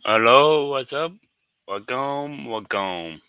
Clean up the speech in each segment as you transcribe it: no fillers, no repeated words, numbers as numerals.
Hello, what's up? Welcome, welcome.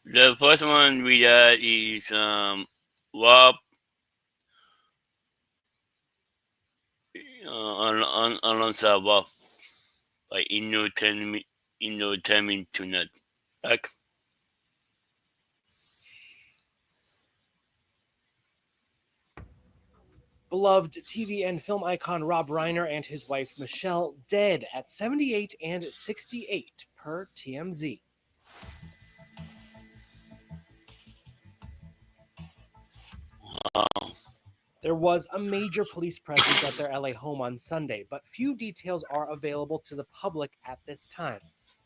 The first one we got is WAP alongside WAP by Inno Termin Tonight. Like, Beloved TV and film icon Rob Reiner and his wife Michelle dead at 78 and 68 per TMZ. wow. There was a major police presence at their LA home on Sunday, but few details are available to the public at this time.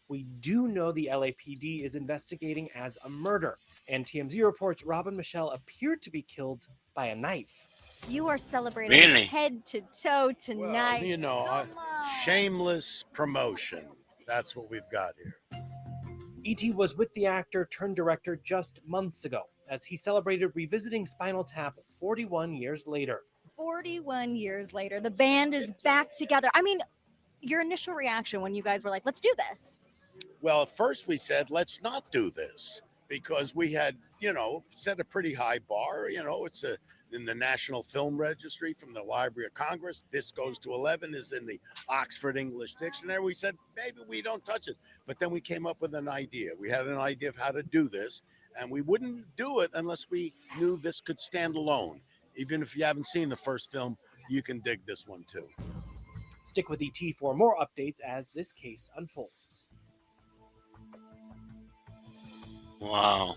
We do know the LAPD is investigating as a murder, and TMZ reports Rob and Michelle appeared to be killed by a knife. You are celebrating Really? head to toe tonight. Well, shameless promotion. That's what we've got here. E.T. was with the actor turned director just months ago as he celebrated revisiting Spinal Tap 41 years later. 41 years later, the band is back together. I mean, your initial reaction when you guys were like, let's do this. Well, at first we said, let's not do this because we had, set a pretty high bar. It's in the National Film Registry from the Library of Congress. This goes to 11 is in the Oxford English Dictionary. We said, maybe we don't touch it. But then we came up with an idea. We had an idea of how to do this, and we wouldn't do it unless we knew this could stand alone. Even if you haven't seen the first film, you can dig this one too. Stick with ET for more updates as this case unfolds. Wow.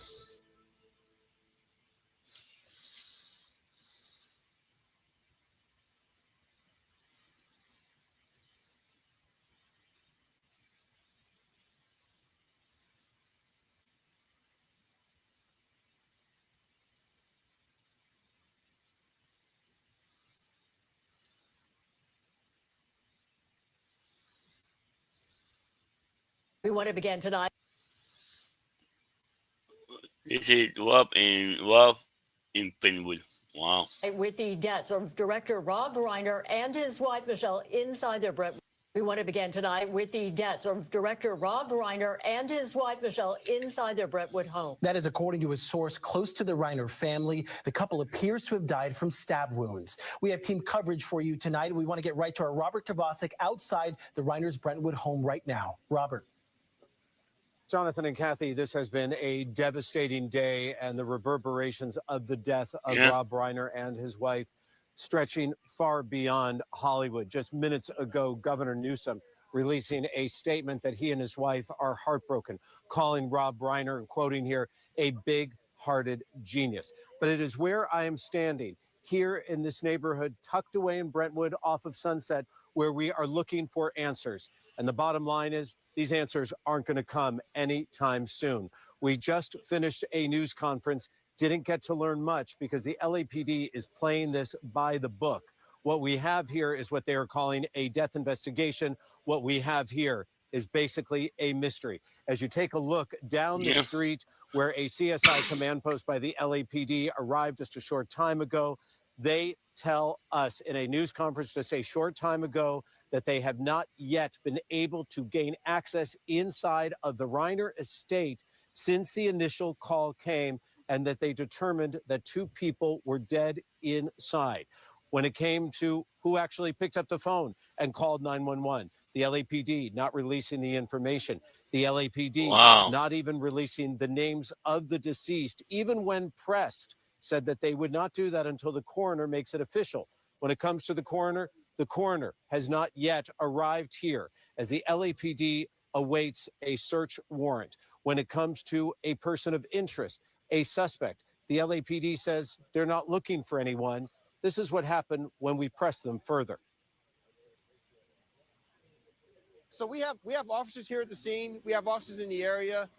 We want to begin tonight. This is WAP in Penwood. Wow. With the deaths of director Rob Reiner and his wife Michelle inside their Brentwood. We want to begin tonight with the deaths of director Rob Reiner and his wife Michelle inside their Brentwood home. That is according to a source close to the Reiner family. The couple appears to have died from stab wounds. We have team coverage for you tonight. We want to get right to our Robert Kovacic outside the Reiner's Brentwood home right now. Robert. Jonathan and Kathy, this has been a devastating day, and the reverberations of the death of Rob Reiner and his wife stretching far beyond Hollywood. Just minutes ago, Governor Newsom releasing a statement that he and his wife are heartbroken, calling Rob Reiner, and quoting here, a big-hearted genius. But it is where I am standing, here in this neighborhood, tucked away in Brentwood off of Sunset, where we are looking for answers. And the bottom line is these answers aren't going to come anytime soon. We just finished a news conference, didn't get to learn much because the LAPD is playing this by the book. What we have here is what they are calling a death investigation. What we have here is basically a mystery. As you take a look down the street where a CSI command post by the LAPD arrived just a short time ago, they tell us in a news conference just a short time ago that they have not yet been able to gain access inside of the Reiner estate since the initial call came, and that they determined that 2 people were dead inside. When it came to who actually picked up the phone and called 911, the LAPD not releasing the information, the LAPD not even releasing the names of the deceased, even when pressed, said that they would not do that until the coroner makes it official. When it comes to the coroner has not yet arrived here as the LAPD awaits a search warrant. When it comes to a person of interest, a suspect, the LAPD says they're not looking for anyone. This is what happened when we press them further. So we have officers here at the scene. We have officers in the area.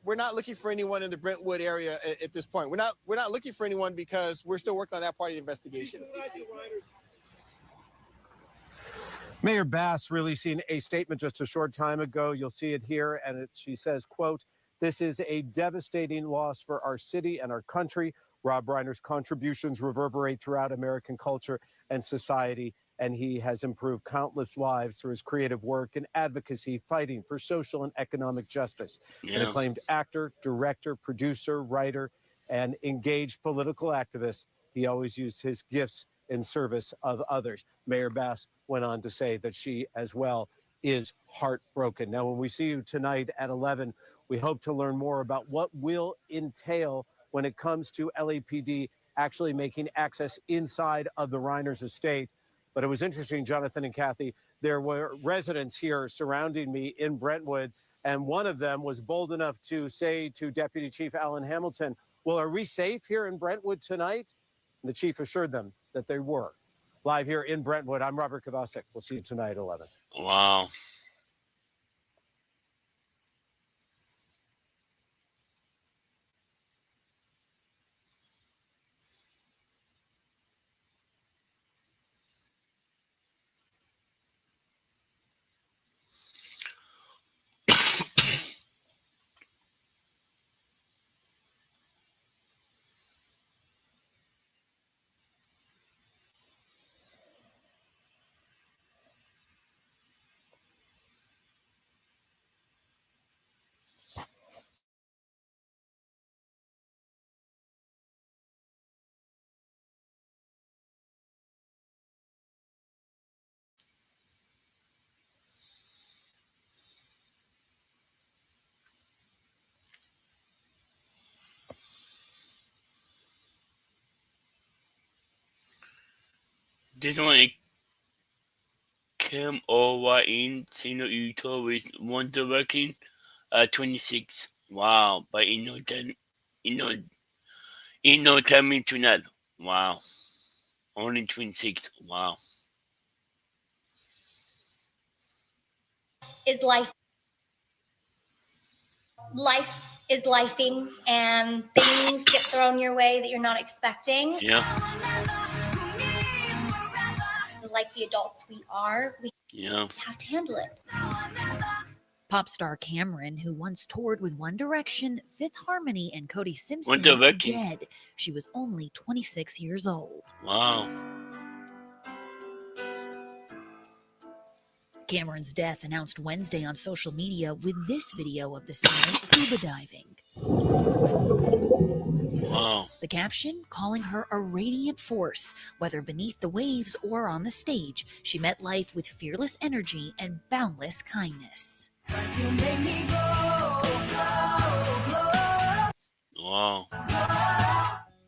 We're not looking for anyone in the Brentwood area at this point. We're not looking for anyone because we're still working on that part of the investigation. Mayor Bass releasing a statement just a short time ago. You'll see it here, and she says, quote, "This is a devastating loss for our city and our country. Rob Reiner's contributions reverberate throughout American culture and society, and he has improved countless lives through his creative work and advocacy, fighting for social and economic justice. An acclaimed actor, director, producer, writer, and engaged political activist, he always used his gifts in service of others." Mayor Bass went on to say that she, as well, is heartbroken. Now, when we see you tonight at 11, we hope to learn more about what will entail when it comes to LAPD actually making access inside of the Reiner's estate. But it was interesting, Jonathan and Kathy, there were residents here surrounding me in Brentwood, and one of them was bold enough to say to Deputy Chief Alan Hamilton, "Well, are we safe here in Brentwood tonight?" And the chief assured them that they were. Live here in Brentwood, I'm Robert Kovacik. We'll see you tonight at 11. Wow. This one came over in Sino Uto with One Direction 26. Wow. But tell me tonight. Wow. Only 26. Wow. Is life is lifing, and things get thrown your way that you're not expecting. Yeah. Like the adults we are, we have to handle it. Pop star Cameron, who once toured with One Direction, Fifth Harmony, and Cody Simpson, One Direction. dead. She was only 26 years old. Wow. Cameron's death announced Wednesday on social media with this video of the singer scuba diving. Wow. The caption calling her a radiant force, whether beneath the waves or on the stage. She met life with fearless energy and boundless kindness. You make me go. Wow.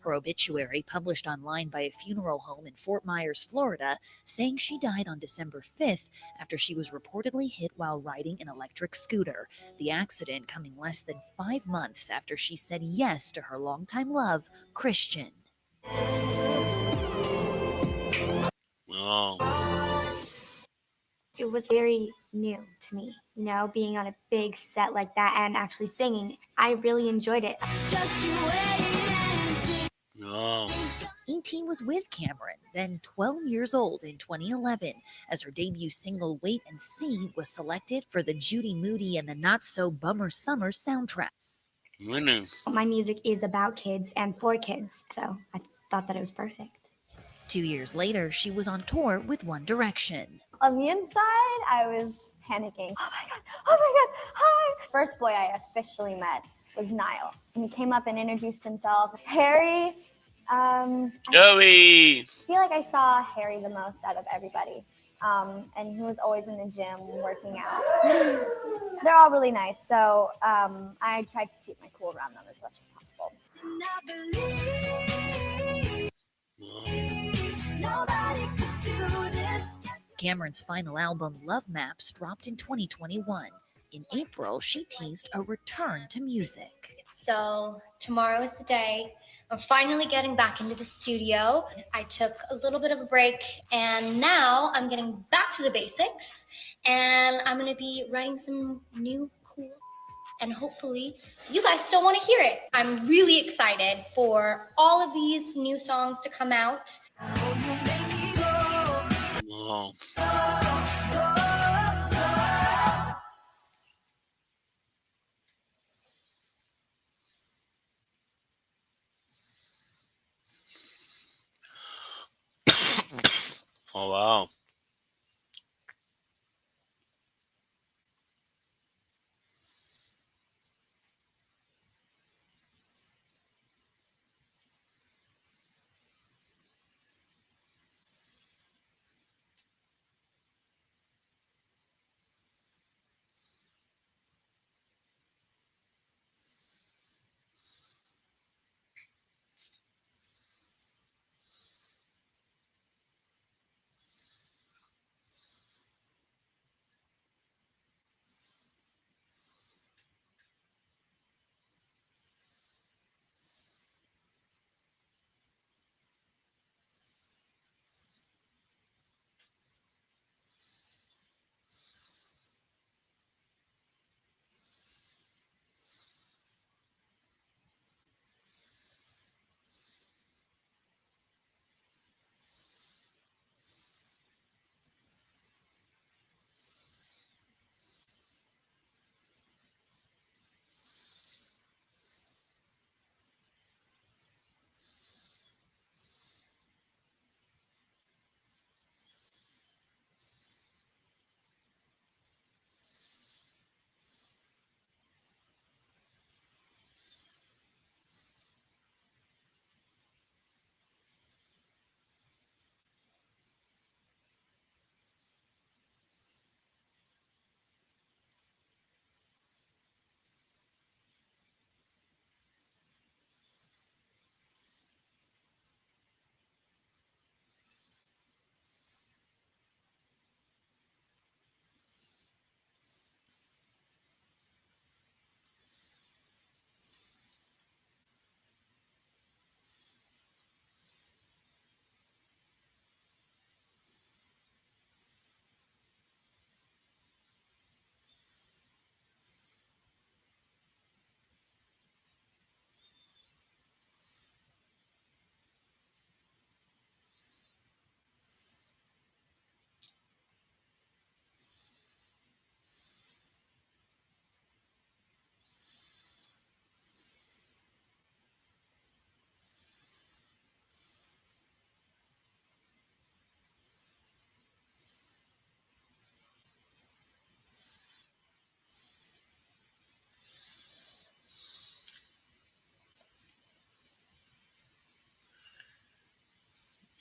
Her obituary, published online by a funeral home in Fort Myers, Florida, saying she died on December 5th after she was reportedly hit while riding an electric scooter. The accident coming less than 5 months after she said yes to her longtime love, Christian. Wow. It was very new to me, being on a big set like that and actually singing. I really enjoyed it. Wow. E.T. was with Cameron, then 12 years old in 2011, as her debut single Wait and See was selected for the Judy Moody and the Not So Bummer Summer soundtrack. Winning. My music is about kids and for kids, so I thought that it was perfect. 2 years later, she was on tour with One Direction. On the inside, I was panicking. Oh my God, hi. First boy I officially met was Niall. He came up and introduced himself. Harry, Joey! I feel like I saw Harry the most out of everybody. And he was always in the gym working out. They're all really nice, so I tried to keep my cool around them as much as possible. Nobody could do this. Cameron's final album, Love Maps, dropped in 2021. In April, she teased a return to music. So tomorrow is the day. I'm finally getting back into the studio. I took a little bit of a break, and now I'm getting back to the basics, and I'm going to be writing some new cool, and hopefully you guys still want to hear it. I'm really excited for all of these new songs to come out. Wow. Oh, wow.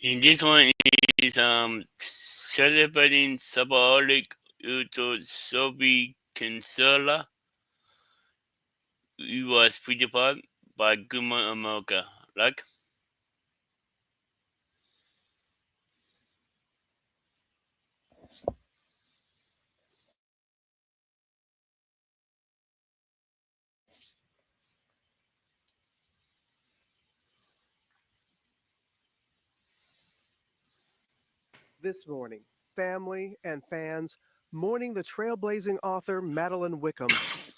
And this one is celebrating symbolic Uto Sobi Kinsella. 「 Wow. 「」 「」 「」 「」 「」 「」 「」 「」 "」 "」 "」 "」 "」 "」 "」 "」 "」 "」 "」 "」 "」 "」 "」 "」 "」 "」 "」 "」 "」 "」 "」 "」 "」 "」 "」 "」 "」 "」 "」 "」 "」 "」 "」 "」 "」 "」 "」 "」 "」 "」 "」 "」 "」 "」 "」 "」 "」 "」 "」 "」 "」 "」 "」 "」 "」 "」 "」 "」 "」 "」 "」 "」 "」 "」 "」 "」 "」 "」 "」 "」 "」 "」 "」 "」 "| It was pretty by Guma America. Like, This morning, family and fans mourning the trailblazing author Madeline Wickham,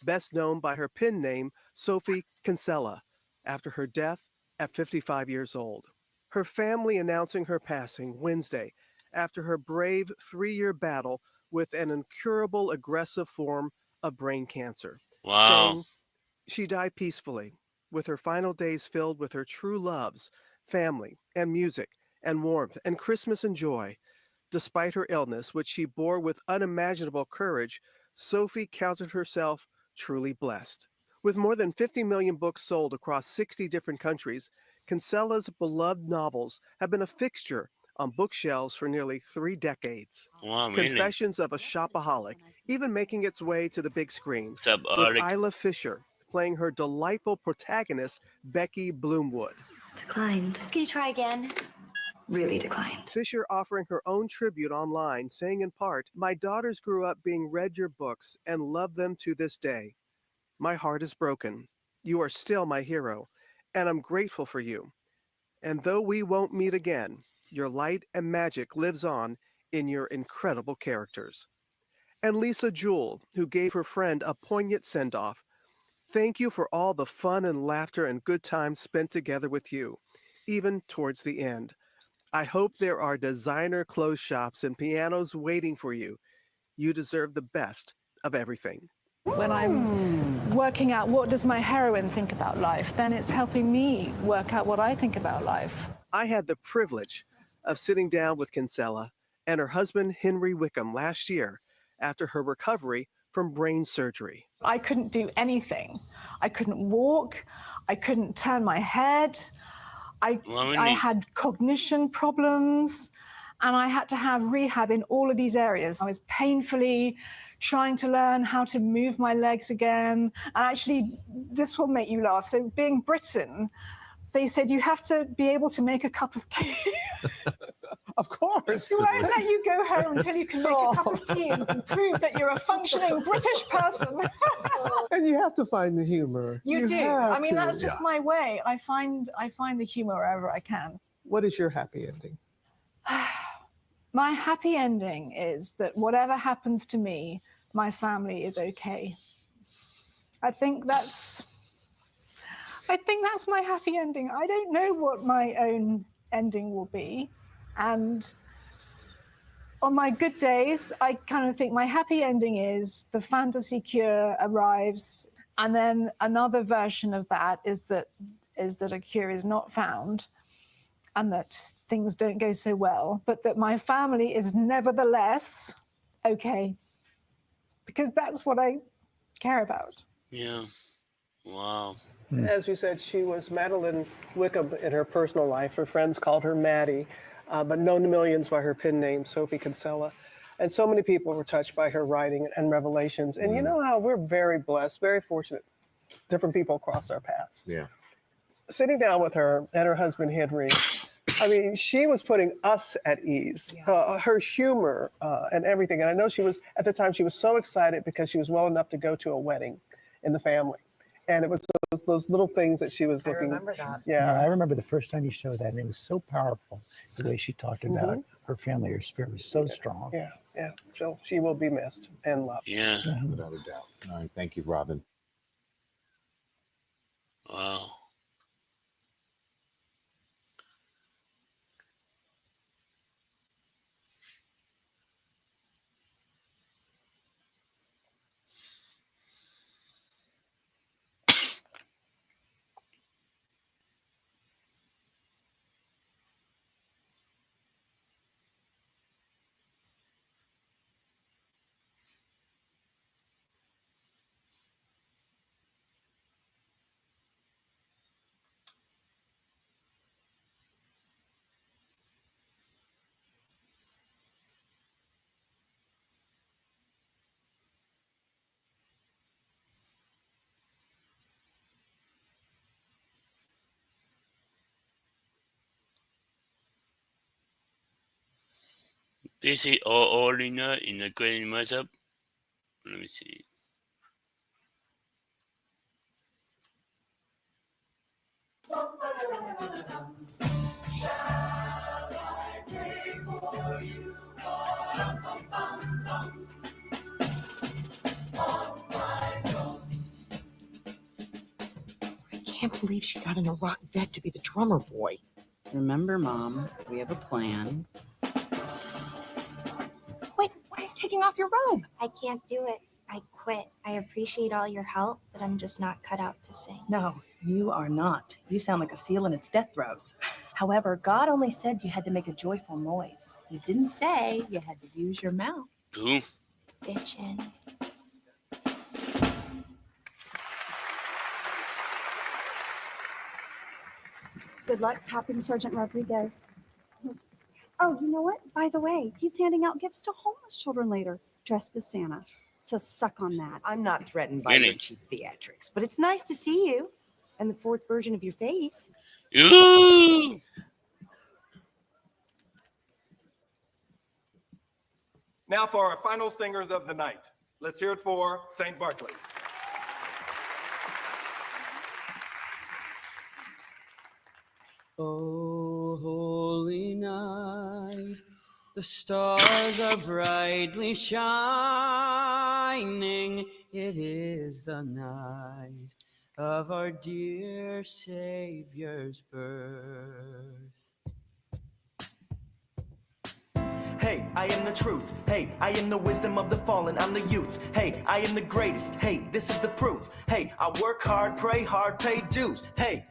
best known by her pen name Sophie Kinsella, after her death at 55 years old. Her family announcing her passing Wednesday after her brave 3-year battle with an incurable aggressive form of brain cancer, wow. saying she died peacefully, with her final days filled with her true loves, family, and music, and warmth, and Christmas and joy. Despite her illness, which she bore with unimaginable courage, Sophie counted herself truly blessed. With more than 50 million books sold across 60 different countries, Kinsella's beloved novels have been a fixture on bookshelves for nearly 3 decades. Wow, really? Confessions of a Shopaholic, even making its way to the big screen, What's up, with Alec? Isla Fisher playing her delightful protagonist, Becky Bloomwood. Declined. Can you try again? Really declined. Fisher offering her own tribute online, saying in part, "My daughters grew up being read your books and love them to this day. My heart is broken. You are still my hero, and I'm grateful for you. And though we won't meet again, your light and magic lives on in your incredible characters." And Lisa Jewell, who gave her friend a poignant send-off. "Thank you for all the fun and laughter and good times spent together with you, even towards the end. I hope there are designer clothes shops and pianos waiting for you. You deserve the best of everything." When I'm working out what does my heroine think about life, then it's helping me work out what I think about life. I had the privilege of sitting down with Kinsella and her husband Henry Wickham last year after her recovery from brain surgery. I couldn't do anything. I couldn't walk. I couldn't turn my head. I had cognition problems, and I had to have rehab in all of these areas. I was painfully trying to learn how to move my legs again. And actually, this will make you laugh. So being Britain, they said you have to be able to make a cup of tea. Of course. They won't let you go home until you can make a cup of tea and prove that you're a functioning British person. And you have to find the humor. You do. have I mean, to. that's just my way. I find the humor wherever I can. What is your happy ending? My happy ending is that whatever happens to me, my family is okay. I think that's my happy ending. I don't know what my own ending will be. And on my good days, I kind of think my happy ending is the fantasy cure arrives, and then another version of that is that a cure is not found, and that things don't go so well, but that my family is nevertheless okay, because that's what I care about. Yeah. Wow. As we said, she was Madeline Wickham in her personal life. Her friends called her Maddie, but known to millions by her pen name, Sophie Kinsella. And so many people were touched by her writing and revelations. And you know how we're very blessed, very fortunate. Different people cross our paths. Yeah. Sitting down with her and her husband, Henry, I mean, she was putting us at ease. Her humor and everything. And I know at the time, she was so excited because she was well enough to go to a wedding in the family. And it was those little things that she was looking. I remember that. Yeah. I remember the first time you showed that, and it was so powerful, the way she talked about her family, her spirit was so strong. Yeah, yeah. So she will be missed and loved. Yeah. Without a doubt. All right, thank you, Robin. Wow. They say Olina in the great matchup. Let me see. I can't believe she got an Iraq vet to be the drummer boy. Remember, Mom, we have a plan. Wait, why are you taking off your robe? I can't do it. I quit. I appreciate all your help, but I'm just not cut out to sing. No, you are not. You sound like a seal in its death throes. However, God only said you had to make a joyful noise. He didn't say you had to use your mouth. Ooh. Bitchin'. Good luck topping Sergeant Rodriguez. Oh, you know what? By the way, he's handing out gifts to homeless children later, dressed as Santa. So suck on that. I'm not threatened by your cheap theatrics, but it's nice to see you and the fourth version of your face. Ooh. Now for our final singers of the night. Let's hear it for St. Barclay. Oh, holy night, the stars are brightly shining. It is the night of our dear Savior's birth. Hey, I am the truth. Hey, I am the wisdom of the fallen. I'm the youth. Hey, I am the greatest. Hey, this is the proof. Hey, I work hard, pray hard, pay dues. Hey,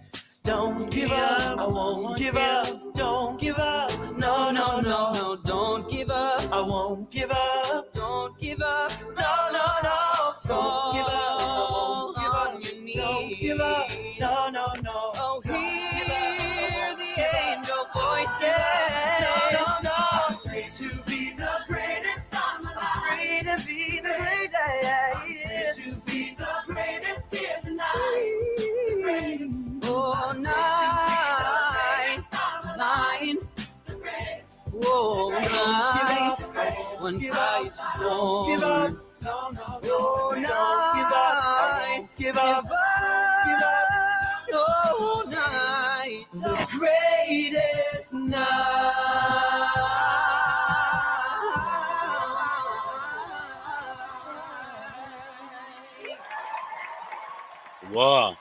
don't give up, I won't give up. Don't give up, no, no, no. No, don't give up. I won't give up. Don't give up. No, no, no. Don't give up, I won't give up. Don't give up, no, no, no. Oh, hear the angel voices. No, no, no. Free to be the greatest I'm alive. Free to be the greatest. Free to be the greatest here tonight. The greatest. Oh, night, oh, night, when Christ is born. Give up, no, no, no. Oh, night, Give up, give up. oh, night, The greatest night. Wow.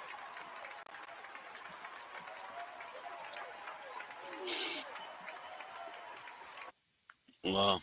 Wow.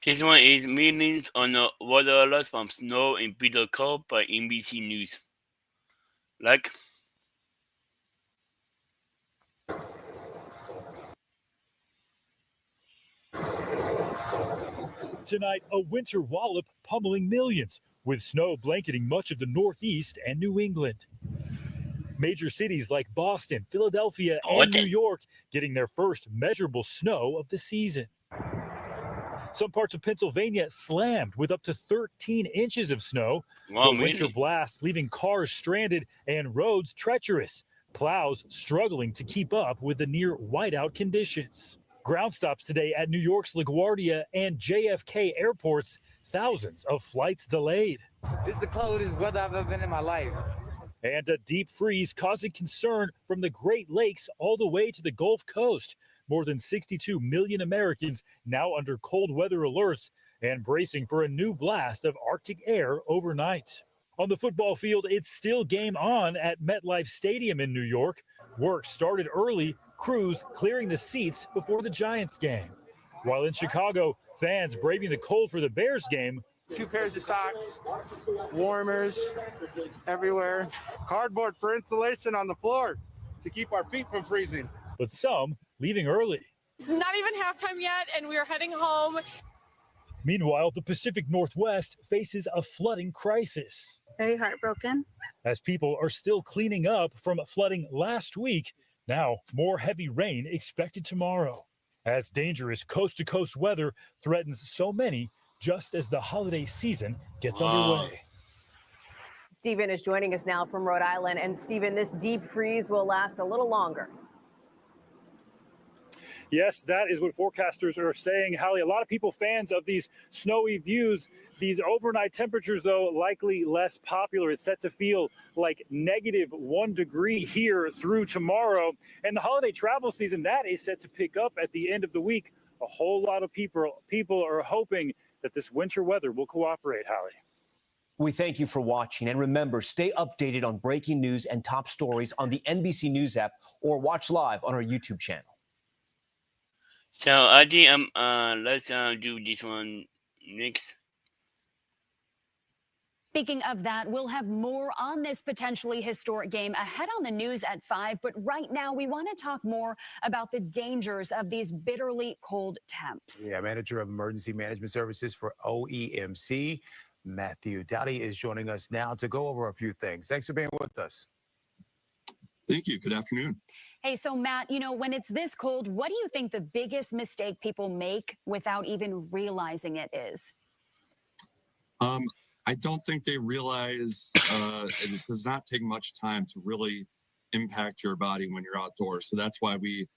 This one is Millions on the Water Loss from Snow in Peter Cove by NBC News. Like. Tonight, a winter wallop pummeling millions, with snow blanketing much of the Northeast and New England. Major cities like Boston, Philadelphia, and New York getting their first measurable snow of the season. Some parts of Pennsylvania slammed with up to 13 inches of snow. Wow, the winter really? blast leaving cars stranded and roads treacherous. Plows struggling to keep up with the near whiteout conditions. Ground stops today at New York's LaGuardia and JFK airports. Thousands of flights delayed. This is the coldest weather I've ever been in my life. And a deep freeze causing concern from the Great Lakes all the way to the Gulf Coast. More than 62 million Americans now under cold weather alerts and bracing for a new blast of Arctic air overnight. On the football field, it's still game on at MetLife Stadium in New York. Work started early, crews clearing the seats before the Giants game. While in Chicago, fans braving the cold for the Bears game. 2 pairs of socks, warmers everywhere, cardboard for insulation on the floor to keep our feet from freezing. But some leaving early. It's not even halftime yet, and we are heading home. Meanwhile, the Pacific Northwest faces a flooding crisis. Very heartbroken. As people are still cleaning up from flooding last week, now more heavy rain expected tomorrow. As dangerous coast-to-coast weather threatens so many just as the holiday season gets underway. Stephen is joining us now from Rhode Island. And Stephen, this deep freeze will last a little longer. Yes, that is what forecasters are saying, Hallie. A lot of people fans of these snowy views. These overnight temperatures, though, likely less popular. It's set to feel like -1 degree here through tomorrow. And the holiday travel season, that is set to pick up at the end of the week. A whole lot of people are hoping that this winter weather will cooperate, Hallie. We thank you for watching. And remember, stay updated on breaking news and top stories on the NBC News app or watch live on our YouTube channel. So I think let's do this one next. Speaking of that, we'll have more on this potentially historic game ahead on the news at 5. But right now, we want to talk more about the dangers of these bitterly cold temps. Yeah, Manager of Emergency Management Services for OEMC, Matthew Dowdy, is joining us now to go over a few things. Thanks for being with us. Thank you. Good afternoon. Hey, so Matt, when it's this cold, what do you think the biggest mistake people make without even realizing it is? I don't think they realize it does not take much time to really impact your body when you're outdoors. So that's why we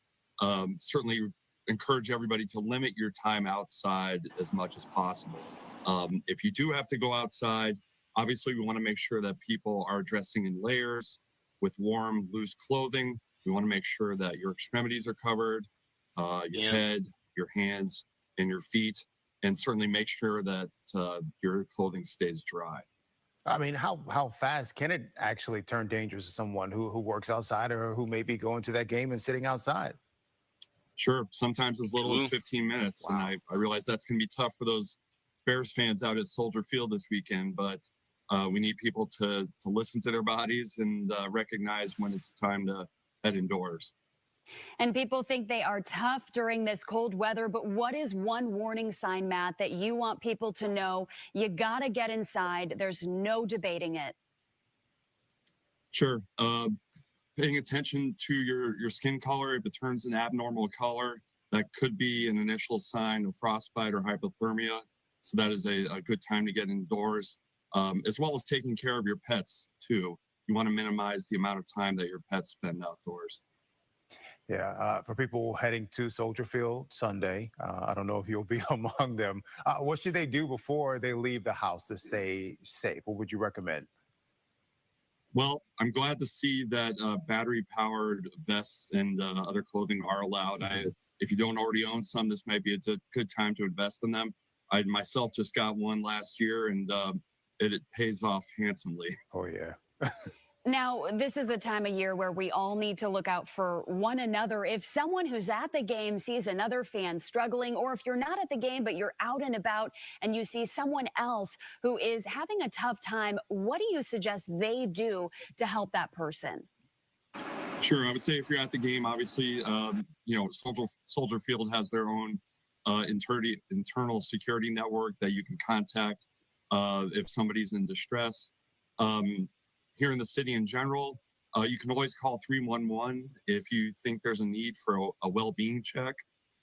certainly encourage everybody to limit your time outside as much as possible. If you do have to go outside, obviously we want to make sure that people are dressing in layers with warm, loose clothing. We want to make sure that your extremities are covered, your head, your hands, and your feet, and certainly make sure that your clothing stays dry. I mean, how fast can it actually turn dangerous to someone who works outside or who may be going to that game and sitting outside? Sure, sometimes as little as 15 minutes. Wow. And I realize that's going to be tough for those Bears fans out at Soldier Field this weekend, but we need people to listen to their bodies and recognize when it's time to head indoors. And people think they are tough during this cold weather, but what is one warning sign, Matt, that you want people to know? You got to get inside. There's no debating it. Sure. Paying attention to your skin color. If it turns an abnormal color, that could be an initial sign of frostbite or hypothermia. So that is a good time to get indoors, as well as taking care of your pets, too. You want to minimize the amount of time that your pets spend outdoors. Yeah, for people heading to Soldier Field Sunday, I don't know if you'll be among them. What should they do before they leave the house to stay safe? What would you recommend? Well, I'm glad to see that battery-powered vests and other clothing are allowed. If you don't already own some, this might be a good time to invest in them. I myself just got one last year, and it pays off handsomely. Oh, yeah. Now, this is a time of year where we all need to look out for one another. If someone who's at the game sees another fan struggling, or if you're not at the game but you're out and about and you see someone else who is having a tough time, what do you suggest they do to help that person? Sure, I would say if you're at the game, obviously, Soldier Field has their own internal security network that you can contact if somebody's in distress. Here in the city in general, you can always call 311 if you think there's a need for a well-being check.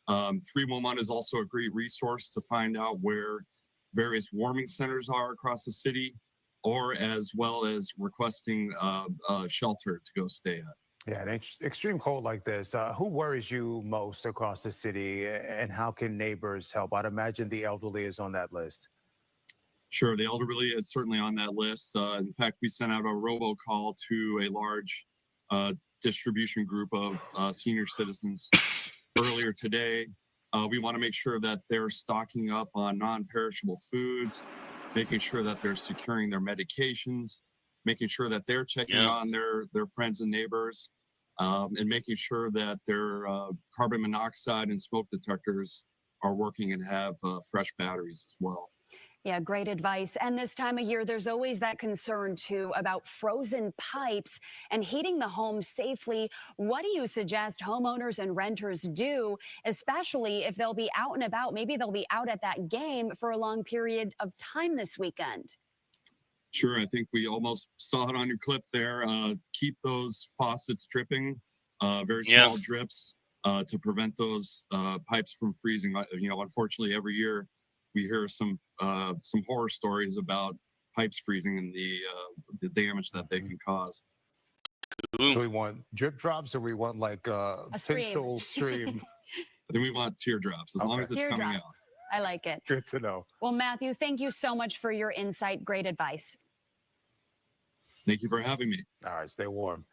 311 is also a great resource to find out where various warming centers are across the city, or as well as requesting a shelter to go stay at. Yeah, an extreme cold like this, who worries you most across the city, and how can neighbors help? I'd imagine the elderly is on that list. Sure, the elderly is certainly on that list. In fact, we sent out a robocall to a large distribution group of senior citizens earlier today. We want to make sure that they're stocking up on non-perishable foods, making sure that they're securing their medications, making sure that they're checking on their friends and neighbors, and making sure that their carbon monoxide and smoke detectors are working and have fresh batteries as well. Yeah, great advice. And this time of year, there's always that concern, too, about frozen pipes and heating the home safely. What do you suggest homeowners and renters do, especially if they'll be out and about? Maybe they'll be out at that game for a long period of time this weekend. Sure, I think we almost saw it on your clip there. Keep those faucets dripping, very small drips to prevent those pipes from freezing. Unfortunately, every year we hear some horror stories about pipes freezing and the damage that they can cause. So we want drip drops, or we want like a pencil stream? I think we want teardrops, as long as it's coming out. I like it. Good to know. Well, Matthew, thank you so much for your insight. Great advice. Thank you for having me. All right, stay warm.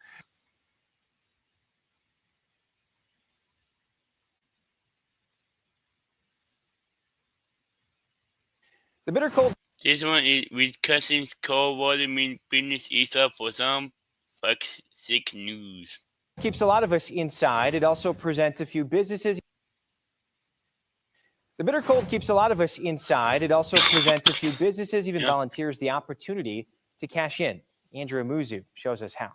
The bitter cold. This one is with cousins. Cold water means business is up for some. Fox 6 News. Keeps a lot of us inside. It also presents a few businesses. The bitter cold keeps a lot of us inside. It also presents a few businesses, even volunteers, the opportunity to cash in. Andrew Amuzu shows us how.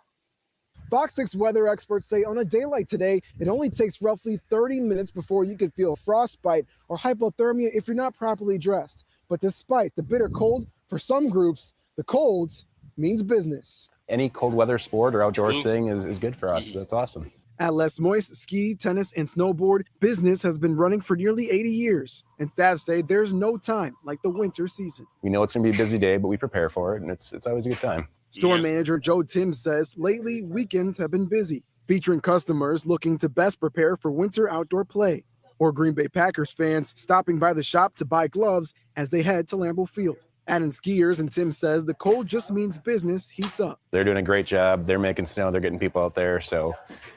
Fox 6 weather experts say on a day like today, it only takes roughly 30 minutes before you could feel frostbite or hypothermia if you're not properly dressed. But despite the bitter cold, for some groups, the colds means business. Any cold weather sport or outdoors thing is good for us. That's awesome. At Les Moist ski, tennis, and snowboard, business has been running for nearly 80 years. And staff say there's no time like the winter season. We know it's going to be a busy day, but we prepare for it, and it's always a good time. Store manager Joe Timms says lately weekends have been busy, featuring customers looking to best prepare for winter outdoor play, or Green Bay Packers fans stopping by the shop to buy gloves as they head to Lambeau Field. Adding skiers, and Tim says the cold just means business heats up. They're doing a great job. They're making snow. They're getting people out there. So,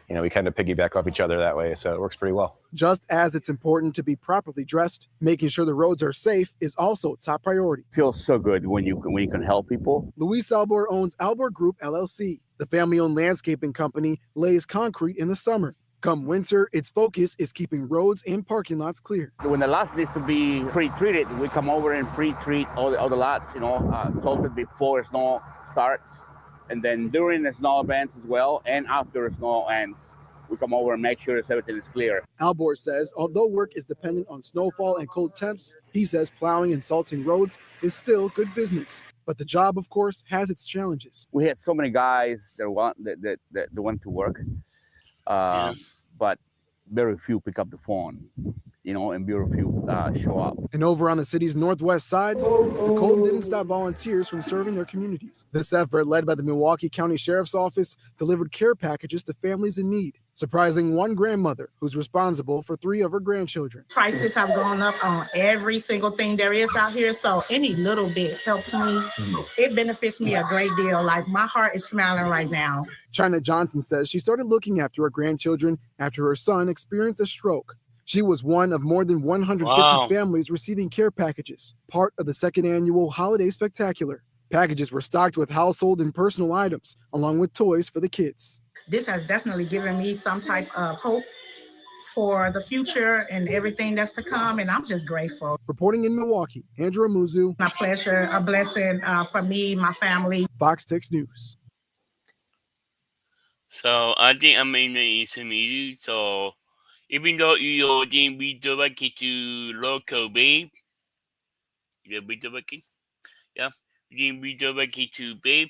we kind of piggyback off each other that way. So it works pretty well. Just as it's important to be properly dressed, making sure the roads are safe is also top priority. Feels so good when you can help people. Luis Albor owns Albor Group LLC. The family-owned landscaping company lays concrete in the summer. Come winter, its focus is keeping roads and parking lots clear. When the lots needs to be pre-treated, we come over and pre-treat all the lots, salted before snow starts. And then during the snow events as well, and after the snow ends, we come over and make sure that everything is clear. Albor says although work is dependent on snowfall and cold temps, he says plowing and salting roads is still good business. But the job, of course, has its challenges. We had so many guys that want to work. But very few pick up the phone, and very few show up. And over on the city's northwest side, the cold didn't stop volunteers from serving their communities. This effort, led by the Milwaukee County Sheriff's Office, delivered care packages to families in need, surprising one grandmother who's responsible for 3 of her grandchildren. Prices have gone up on every single thing there is out here, so any little bit helps me. It benefits me a great deal. Like, my heart is smiling right now. China Johnson says she started looking after her grandchildren after her son experienced a stroke. She was one of more than 150 families receiving care packages, part of the second annual Holiday Spectacular. Packages were stocked with household and personal items, along with toys for the kids. This has definitely given me some type of hope for the future and everything that's to come, and I'm just grateful. Reporting in Milwaukee, Andrew Amuzu. My pleasure, a blessing for me, my family. Fox 6 News. So I think I'm in the interview. So even though you didn't be directed to Lolcow, babe, you be directed, you didn't be directed to babe,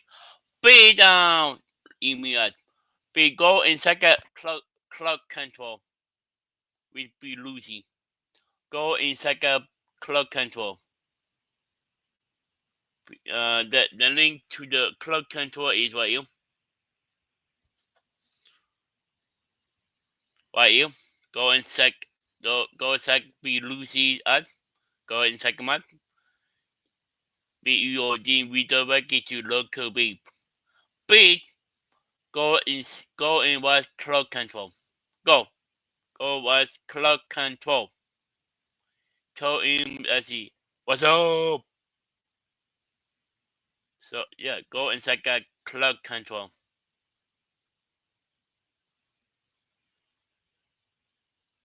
down, email, go inside a clock control with be Lucy. Go inside a clock control. The link to the clock control is right here. Right here. Go inside be Lucy us. Go inside the month. be your being redirected to Lolcow, babe. Babe, go and watch cloud control. Go watch cloud control. Tell him, let's see, what's up? So yeah, go and check out cloud control.